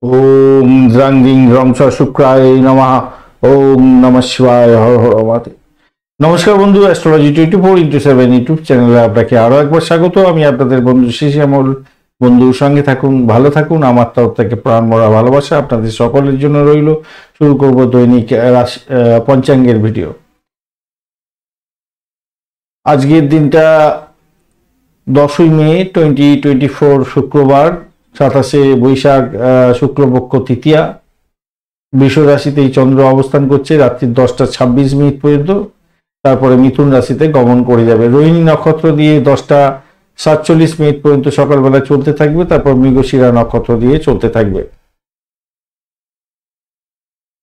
ওম দ্রাং দিং রং চ শুক্রায় নমঃ। ওম নমঃ শিবায়, হর হর মহাদেব। নমস্কার বন্ধু, অ্যাস্ট্রোলজি 24x7 ইউটিউব চ্যানেলে আপনাকে আরো একবার স্বাগত। আমি আপনাদের বন্ধু শ্যামল। বন্ধুর সঙ্গে থাকুন, ভালো থাকুন। আমার তরফ থেকে প্রাণ ভরা ভালোবাসা আপনাদের সকলের জন্য রইল। শুরু করব দৈনিক পঞ্চাঙ্গের ভিডিও। আজকের দিনটা 10ই মে 2024 শুক্রবার, 27শে বৈশাখ, শুক্লপক্ষ তৃতীয়া। বৃষ রাশিতেই চন্দ্র অবস্থান করছে রাত্রি 10টা 26 মিনিট পর্যন্ত, তারপরে মিথুন রাশিতে গমন করে যাবে। রোহিণী নক্ষত্র দিয়ে 10টা 47 মিনিট পর্যন্ত সকালবেলা চলতে থাকবে, তারপর মৃগশিরা নক্ষত্র দিয়ে চলতে থাকবে।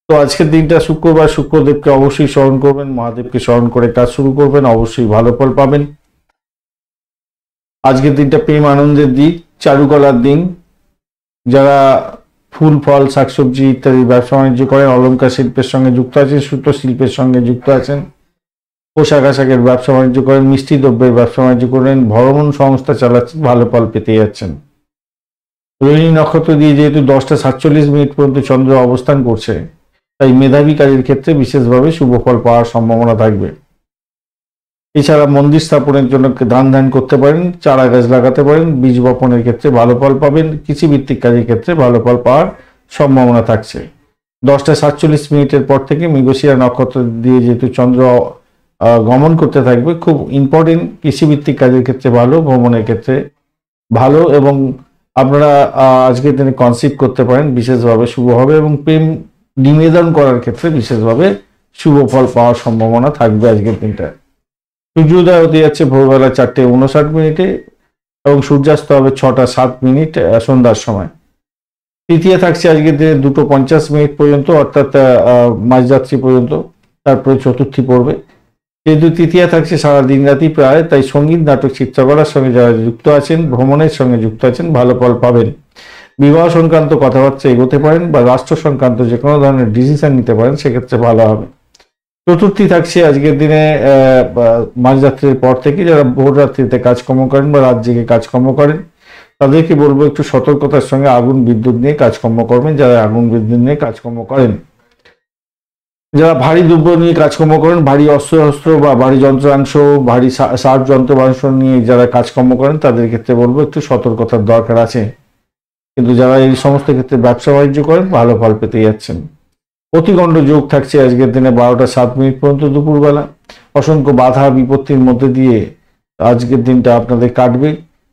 তো আজকের দিনটা শুক্রবার, শুক্রদেবকে অবশ্যই স্মরণ করবেন, মহাদেবকে স্মরণ করে কাজ শুরু করবেন, অবশ্যই ভালো ফল পাবেন। আজকের দিনটা প্রেম আনন্দের দিন, চারুকলার দিন। যারা ফুল ফল শাকসবজি ইত্যাদি ব্যবসা বাণিজ্য করেন, অলংকার শিল্পের সঙ্গে যুক্ত আছেন, সুতো শিল্পের সঙ্গে যুক্ত আছেন, পোশাক আশাকের ব্যবসা বাণিজ্য করেন, মিষ্টি দ্রব্যের ব্যবসা বাণিজ্য করেন, ভ্রমণ সংস্থা চালাচ্ছেন, ভালো ফল পেতে যাচ্ছেন। রোহিণী নক্ষত্র দিয়ে যেহেতু 10টা 47 মিনিট পর্যন্ত চন্দ্র অবস্থান করছে, তাই মেধাবী কাজের ক্ষেত্রে বিশেষভাবে শুভ ফল পাওয়ার সম্ভাবনা থাকবে। এছাড়া মন্দির স্থাপনের জন্য দান ধ্যান করতে পারেন, চারা গাছ লাগাতে পারেন, বীজ বপনের ক্ষেত্রে ভালো ফল পাবেন, কৃষিভিত্তিক কাজের ক্ষেত্রে ভালো ফল পাওয়ার সম্ভাবনা থাকছে। 10টা 47 মিনিটের পর থেকে মৃগশিরা নক্ষত্র দিয়ে যেহেতু চন্দ্র গমন করতে থাকবে, খুব ইম্পর্টেন্ট। কৃষিভিত্তিক কাজের ক্ষেত্রে ভালো, ভ্রমণের ক্ষেত্রে ভালো, এবং আপনারা আজকের দিনে কনসিভ করতে পারেন, বিশেষভাবে শুভ হবে, এবং প্রেম নিবেদন করার ক্ষেত্রে বিশেষভাবে শুভ ফল পাওয়ার সম্ভাবনা থাকবে আজকের দিনটা। সূর্যোদয় হতে যাচ্ছে ভোরবেলা 4টে 59 মিনিটে, এবং সূর্যাস্ত হবে 6টা 7 মিনিট সন্ধ্যার সময়। তৃতীয়া থাকছে আজকের দিনে 2টো 50 মিনিট পর্যন্ত, অর্থাৎ মাঝরাত্রি পর্যন্ত, তারপরে চতুর্থী পড়বে। যেহেতু তৃতীয়া থাকছে সারা দিন রাতি প্রায়, তাই সঙ্গীত, নাটক, চিত্রকলার সঙ্গে যারা যুক্ত আছেন, ভ্রমণের সঙ্গে যুক্ত আছেন, ভালো ফল পাবেন। বিবাহ সংক্রান্ত কথাবার্তা এগোতে পারেন, বা রাষ্ট্র সংক্রান্ত যে কোনো ধরনের ডিসিশন নিতে পারেন, সেক্ষেত্রে ভালো হবে। চতুর্থী থাকছে আজকের দিনে মাঝরাত্রির পর থেকে। যারা ভোর রাত্রিতে কাজকর্ম করেন বা রাত জেগে কাজকর্ম করেন, তাদেরকে বলবো একটু সতর্কতার সঙ্গে আগুন বিদ্যুৎ নিয়ে কাজকর্ম করবেন। যারা আগুন বিদ্যুৎ নিয়ে কাজকর্ম করেন, যারা ভারী দ্রব্য নিয়ে কাজকর্ম করেন, ভারী অস্ত্র বা ভারী যন্ত্রাংশ, ভারী সার যন্ত্রাংশ নিয়ে যারা কাজকর্ম করেন, তাদের ক্ষেত্রে বলবো একটু সতর্কতার দরকার আছে। কিন্তু যারা এই সমস্ত ক্ষেত্রে ব্যবসা বাণিজ্য করেন, ভালো ফল পেতে যাচ্ছেন। অতিগণ্ড যোগ থাকছে আজকের দিনে 12টা 7 মিনিট পর্যন্ত দুপুরবেলা। অসংখ্য বাধা বিপত্তির মধ্যে দিয়ে আজকের দিনটা আপনাদের কাটবে,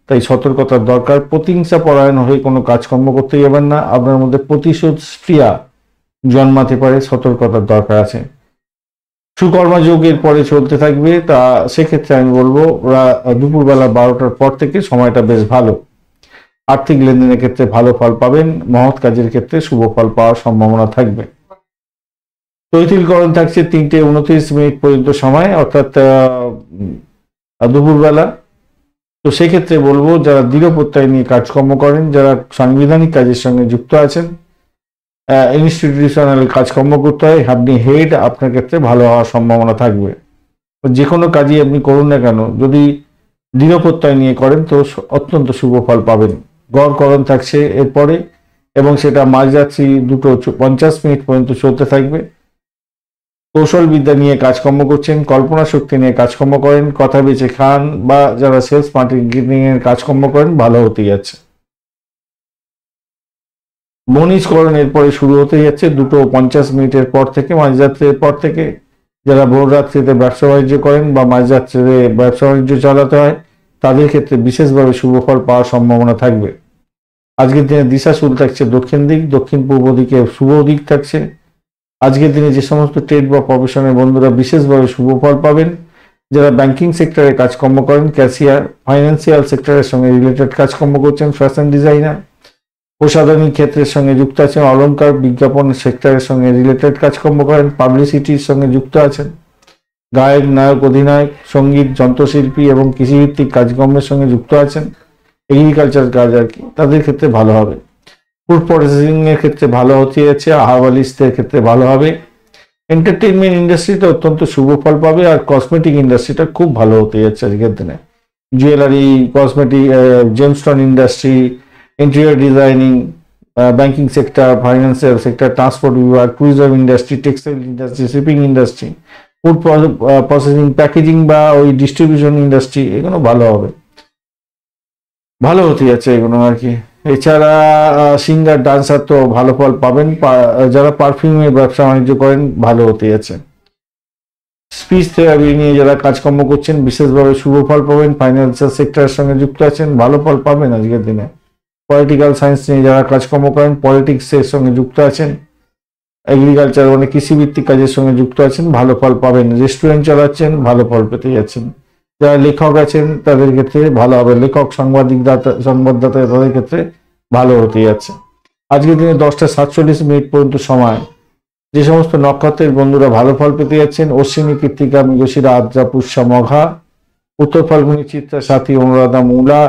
তাই সতর্কতার দরকার। প্রতিহিংসা পরায়ণ হয়ে কোনো কাজকর্ম করতে যাবেন না, আপনার মধ্যে প্রতিশোধ স্প্রিয়া জন্মাতে পারে, সতর্কতার দরকার আছে। সুকর্মা যোগ এর পরে চলতে থাকবে, তা সেক্ষেত্রে আমি বলবো দুপুরবেলা 12টার পর থেকে সময়টা বেশ ভালো। আর্থিক লেনদেনের ক্ষেত্রে ভালো ফল পাবেন, মহৎ কাজের ক্ষেত্রে শুভ ফল পাওয়ার সম্ভাবনা থাকবে। তৈতিলকরণ থাকছে 3টে 29 মিনিট পর্যন্ত সময়, অর্থাৎ দুপুরবেলা। তো সেক্ষেত্রে বলবো যারা দৃঢ় প্রত্যয় নিয়ে কাজকর্ম করেন, যারা সাংবিধানিক কাজের সঙ্গে যুক্ত আছেন, ইনস্টিটিউশনাল কাজকর্ম করতে হয়, আপনি হেড, আপনার ক্ষেত্রে ভালো হওয়ার সম্ভাবনা থাকবে। যে কোনো কাজই আপনি করুন না কেন, যদি দৃঢ় প্রত্যয় নিয়ে করেন, তো অত্যন্ত শুভ ফল পাবেন। গড়করণ থাকছে এরপরে, এবং সেটা মাঝরাত্রি 2টো 50 মিনিট পর্যন্ত চলতে থাকবে। কৌশল বিদ্যা নিয়ে কাজকর্ম করছেন, কল্পনা শক্তি নিয়ে কাজকর্ম করেন, কথা বেচে খান, বা যারা সেলস মার্কেটিং এর কাজকর্ম করেন, ভালো হতে যাচ্ছে। বণিজকরণ এরপরে শুরু হতে যাচ্ছে 2টো 50 মিনিটের পর থেকে, মাঝরাত্রির পর থেকে। যারা ভোর রাত্রিতে ব্যবসা বাণিজ্য করেন বা মাঝরাত্রিতে ব্যবসা বাণিজ্য চালাতে হয়, তাদের ক্ষেত্রে বিশেষভাবে শুভ ফল পাওয়ার সম্ভাবনা থাকবে। আজকের দিনে দিশা শুরু থাকছে দক্ষিণ দিক, দক্ষিণ পূর্ব দিকে শুভ দিক থাকছে। আজকের দিনে যে সমস্ত ট্রেড বা প্রফেশনের বন্ধুরা বিশেষভাবে শুভ ফল পাবেন, যারা ব্যাংকিং সেক্টরে কাজকর্ম করেন, ক্যাশিয়ার, ফাইন্যান্সিয়াল সেক্টরের সঙ্গে রিলেটেড কাজকর্ম করছেন, ফ্যাশন ডিজাইনার, প্রসাধনী ক্ষেত্রের সঙ্গে যুক্ত আছেন, অলংকার বিজ্ঞাপন সেক্টরের সঙ্গে রিলেটেড কাজকর্ম করেন, পাবলিসিটির সঙ্গে যুক্ত আছেন, গায়ক, নায়ক, অধিনায়ক, সঙ্গীত, যন্ত্রশিল্পী এবং কৃষিভিত্তিক কাজকর্মের সঙ্গে যুক্ত আছেন, এগ্রিকালচার কাজ আর কি, তাদের ক্ষেত্রে ভালো হবে। ফুড প্রসেসিং এর ক্ষেত্রে ভালো হতে যাচ্ছে, হার্বালিস্টদের ক্ষেত্রে ভালো হবে। এন্টারটেইনমেন্ট ইন্ডাস্ট্রিটা অত্যন্ত শুভ ফল পাবে, আর কসমেটিক ইন্ডাস্ট্রিটা খুব ভালো হতে যাচ্ছে আজকের দিনে। Jewellery, cosmetic, gemstone industry, interior designing, banking sector, financial sector, transport বিভাগ, tourism industry, textile industry, shipping industry, food processing, packaging বা ওই ডিস্ট্রিবিউশন ইন্ডাস্ট্রি, এগুলো ভালো হবে, ভালো হতে যাচ্ছে এগুলো আর কি। এছাড়া সিঙ্গার, ডান্সার তো ভালো ফল পাবেন। যারা পারফিউমের ব্যবসা বাণিজ্য করেন ভালো হতে যাচ্ছে। স্পিচ থেরাপি নিয়ে যারা কাজকর্ম করছেন বিশেষভাবে শুভ ফল পাবেন। ফাইন্যান্সিয়াল সেক্টরের সঙ্গে যুক্ত আছেন, ভালো ফল পাবেন আজকের দিনে। পলিটিক্যাল সায়েন্স নিয়ে যারা কাজকর্ম করেন, পলিটিক্সের সঙ্গে যুক্ত আছেন, এগ্রিকালচার মানে কৃষিভিত্তিক কাজের সঙ্গে যুক্ত আছেন, ভালো ফল পাবেন। রেস্টুরেন্ট চালাচ্ছেন, ভালো ফল পেতে যাচ্ছেন। যারা লেখক আছেন তাদের ক্ষেত্রে ভালো হবে। লেখক, সংবাদদাতা তাদের ক্ষেত্রে ভালো হতে যাচ্ছে। আজকের দিনে 10:47 পর্যন্ত সময় যে সমস্ত নক্ষত্রের বন্ধুরা ভালো ফল পেতে যাচ্ছেন: অশ্বিনী, কৃত্তিকা, মৃগশিরা, আদ্রা, পুষ্যা, মঘা, উত্তর ফাল্গুনী, চিত্রা, স্বাতী, অনুরাধা, মূলা,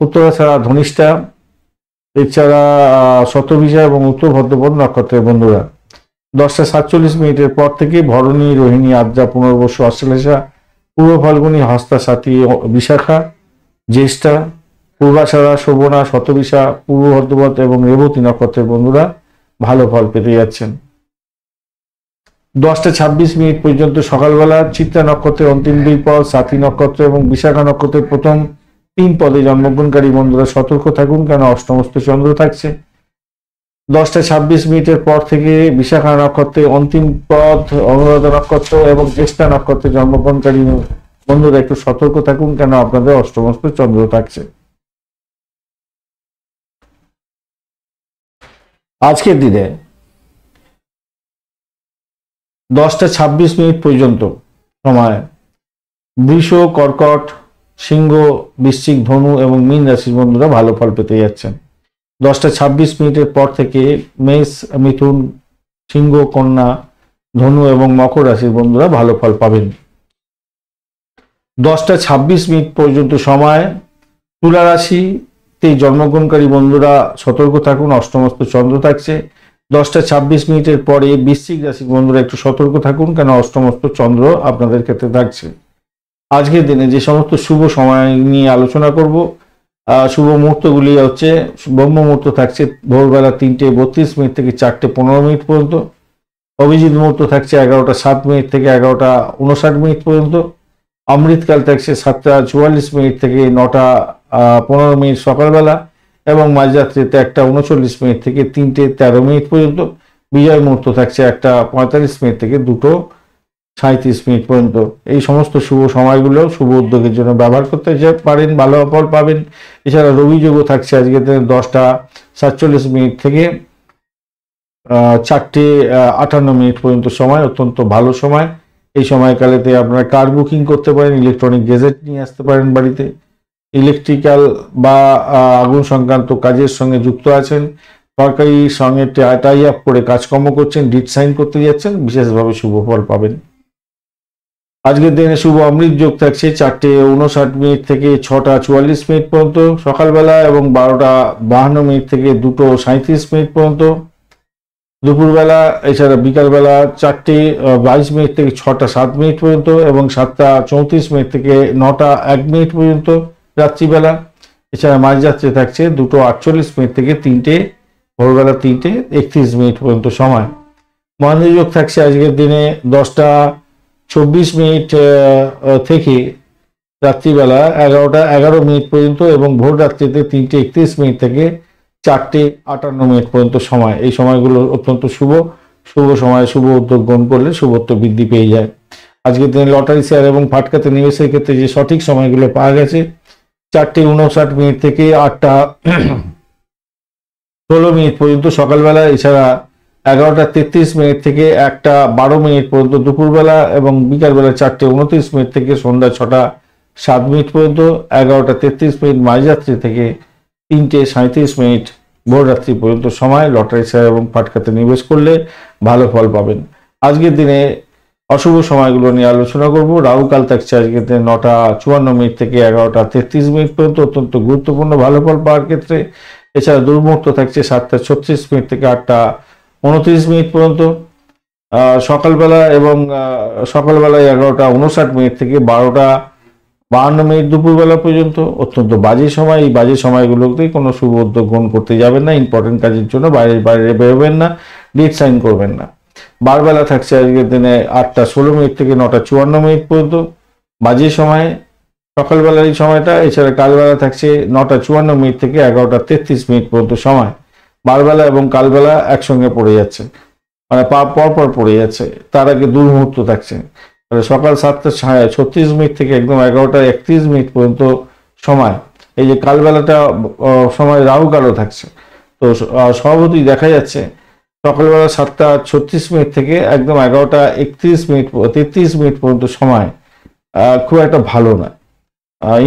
উত্তরাষাঢ়া, ধনিষ্ঠা, এছাড়া শতভিষা এবং উত্তর ভদ্রপদ নক্ষত্রের বন্ধুরা 10:47 পর থেকে ভরণী, রোহিণী, আদ্রা, পুনর্বসু, আশ্লেষা, পূর্ব ফাল্গুনী, হস্তা, স্বাতী, বিশাখা, জ্যেষ্ঠা, পূর্বাষাঢ়া, শোভনা, শতভিষা, পূর্ব ভদ্রপদ এবং রেবতী নক্ষত্রের বন্ধুরা ভালো ফল পেতে যাচ্ছেন। 10:26 পর্যন্ত সকালবেলা চিত্রা নক্ষত্রের অন্তিম 2 পদ, স্বাতী নক্ষত্র এবং বিশাখা নক্ষত্রের প্রথম 3 পদে জন্মগ্রহণকারী বন্ধুরা সতর্ক থাকুন, কেন অষ্টমস্ত চন্দ্র থাকছে। 10:26 পর থেকে বিশাখা নক্ষত্রের অন্তিম পদ, অনুরাধা নক্ষত্র এবং জ্যেষ্ঠা নক্ষত্রে জন্মগ্রহণকারী বন্ধুরা একটু সতর্ক থাকুন, কেন আপনাদের অষ্টমস্ত চন্দ্র থাকছে। আজকের দিনে 10:26 পর্যন্ত সময় বৃষ, কর্কট, সিংহ, বৃশ্চিক, ধনু এবং মীন রাশির বন্ধুরা ভালো ফল পেতে যাচ্ছেন। 10:26 পর থেকে মেষ, মিথুন, সিংহ, কন্যা, ধনু এবং মকর রাশির বন্ধুরা ভালো ফল পাবেন। 10:26 পর্যন্ত সময় তুলা রাশিতে জন্মগ্রহণকারী বন্ধুরা সতর্ক থাকুন, অষ্টমস্ত চন্দ্র থাকছে। 10:26 পরে বৃশ্চিক রাশির বন্ধুরা একটু সতর্ক থাকুন, কেন অষ্টমস্ত চন্দ্র আপনাদের ক্ষেত্রে থাকছে। আজকের দিনে যে সমস্ত শুভ সময় নিয়ে আলোচনা করব, শুভ মুহূর্তগুলি হচ্ছে: ব্রহ্ম মুহূর্ত থাকছে ভোরবেলা 3:32 থেকে 4:15 পর্যন্ত। অভিজিৎ মুহূর্ত থাকছে 11:07 থেকে 11:59 পর্যন্ত। অমৃতকাল থাকছে 7:44 থেকে 9:15 সকালবেলা এবং মাঝরাত্রিতে 1:39 থেকে 3:13 পর্যন্ত। বিজয় মুহূর্ত থাকছে 1:45 থেকে 2:37 পর্যন্ত। এই সমস্ত শুভ সময়গুলো শুভ উদ্যোগের জন্য ব্যবহার করতে পারেন, ভালো ফল পাবেন। এছাড়া রবি যোগও থাকছে আজকে 10:47 থেকে 4:58 পর্যন্ত সময়, অত্যন্ত ভালো সময়। এই সময়কালেতে আপনারা কার বুকিং করতে পারেন, ইলেকট্রনিক গেজেট নিয়ে আসতে পারেন বাড়িতে, ইলেকট্রিক্যাল বা আগুন সংক্রান্ত কাজের সঙ্গে যুক্ত আছেন, সরকারি সঙ্গে টাই আপ করে কাজকর্ম করছেন, ডিড সাইন করতে যাচ্ছেন, বিশেষভাবে শুভ ফল পাবেন। আজকের দিনে শুভ অমৃত যোগ থাকছে 4:59 থেকে 6:44 পর্যন্ত সকালবেলা এবং 12:52 থেকে 2:37 পর্যন্ত দুপুরবেলা। এছাড়া বিকালবেলা 4:22 থেকে 6:07 পর্যন্ত এবং 7:34 থেকে 9:01 পর্যন্ত রাত্রিবেলা। এছাড়া মাঝরাত্রে থাকছে 2:48 থেকে ভোরবেলা 3:31 পর্যন্ত সময়। মহেন্দ্র যোগ থাকছে আজকের দিনে 10:24 থেকে রাত্রিবেলা 11:11 পর্যন্ত এবং ভোর রাত্রিতে 3:31 থেকে 4:58 পর্যন্ত সময়। এই সময়গুলো অত্যন্ত শুভ সময়, শুভ উদ্যোগ গ্রহণ করলে শুভত্ব বৃদ্ধি পেয়ে যায়। আজকের দিনে লটারি, শেয়ার এবং ফাটকাতে নিবেশের ক্ষেত্রে যে সঠিক সময়গুলো পাওয়া গেছে: 4:59 থেকে 8:16 পর্যন্ত সকালবেলা। এছাড়া 11:33 থেকে 1:12 পর্যন্ত দুপুরবেলা এবং বিকালবেলা 4:29 থেকে সন্ধ্যা 6:07 পর্যন্ত। 11:33 মাঝরাত্রি থেকে 3:37 ভোররাত্রি পর্যন্ত সময় লটারি, শেয়ার এবং ফাটকাতে নিবেশ করলে ভালো ফল পাবেন। আজকের দিনে অশুভ সময়গুলো নিয়ে আলোচনা করব। রাহুকাল থাকছে আজকের দিনে 9:54 থেকে 11:33 পর্যন্ত, অত্যন্ত গুরুত্বপূর্ণ ভালো ফল পাওয়ার ক্ষেত্রে। এছাড়া দুর্মুহূর্ত থাকছে 7:36 থেকে 8:29 পর্যন্ত সকালবেলা এবং সকালবেলায় 11:59 থেকে 52 মিনিট দুপুরবেলা পর্যন্ত অত্যন্ত বাজে সময়। এই বাজে সময়গুলোতে কোনো শুভ উদ্যোগ গ্রহণ করতে যাবেন না, ইম্পর্টেন্ট কাজের জন্য বাইরে বেরোবেন না, ডেট সাইন করবেন না। বারবেলা থাকছে আজকের দিনে 8টা 16 মিনিট থেকে 9টা 54 মিনিট পর্যন্ত বাজে সময় সকালবেলার এই সময়টা। এছাড়া কালবেলা থাকছে 9টা 54 মিনিট থেকে 11টা 33 মিনিট পর্যন্ত সময়। বারবেলা এবং কালবেলা একসঙ্গে পড়ে যাচ্ছে, মানে পরপর পড়ে যাচ্ছে। তার আগে দুর্মুহূর্ত থাকছে, সকাল 7টা 36 মিনিট থেকে একদম 11টা 31 মিনিট পর্যন্ত সময়। এই যে কালবেলাটা সময় রাহু কালও থাকছে। তো স্বভাবতই দেখা যাচ্ছে সকালবেলা 7টা 36 মিনিট থেকে একদম 11টা 31 মিনিট 33 মিনিট পর্যন্ত সময় খুব একটা ভালো না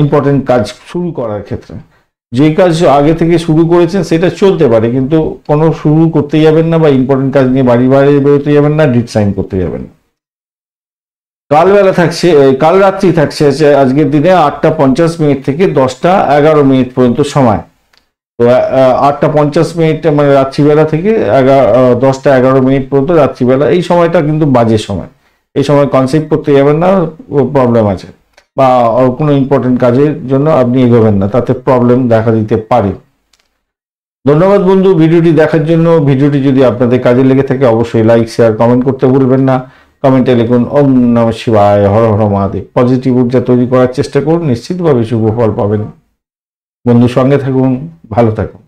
ইম্পর্টেন্ট কাজ শুরু করার ক্ষেত্রে। যে কাজ আগে থেকে শুরু করেছেন সেটা চলতে পারে, কিন্তু কোনো শুরু করতে যাবেন না বা ইম্পর্টেন্ট কাজ নিয়ে বাইরে বেরোতে যাবেন না, ডিট সাইন করতে যাবেন না। কালবেলা থাকছে, কাল রাত্রি থাকছে আজকের দিনে 8টা 50 মিনিট থেকে 10টা 11 মিনিট পর্যন্ত সময়। তো 8টা 50 মিনিট মানে রাত্রিবেলা থেকে 10টা 11 মিনিট পর্যন্ত রাত্রিবেলা, এই সময়টা কিন্তু বাজে সময়। এই সময় কনসেপ্ট করতে যাবেন না, প্রবলেম আছে, বা কোনো ইম্পর্টেন্ট কাজের জন্য আপনি এগোবেন না, তাতে প্রবলেম দেখা দিতে পারে। ধন্যবাদ বন্ধু ভিডিওটি দেখার জন্য। ভিডিওটি যদি আপনাদের কাজে লেগে থাকে অবশ্যই লাইক শেয়ার কমেন্ট করতে ভুলবেন না। কমেন্টে লিখুন ওম নমঃ শিবায়, হর হর মহাদেব। পজিটিভ ঊর্জা তৈরি করার চেষ্টা করুন, নিশ্চিতভাবে শুভ ফল পাবেন। বন্ধু সঙ্গে থাকুন, ভালো থাকুন।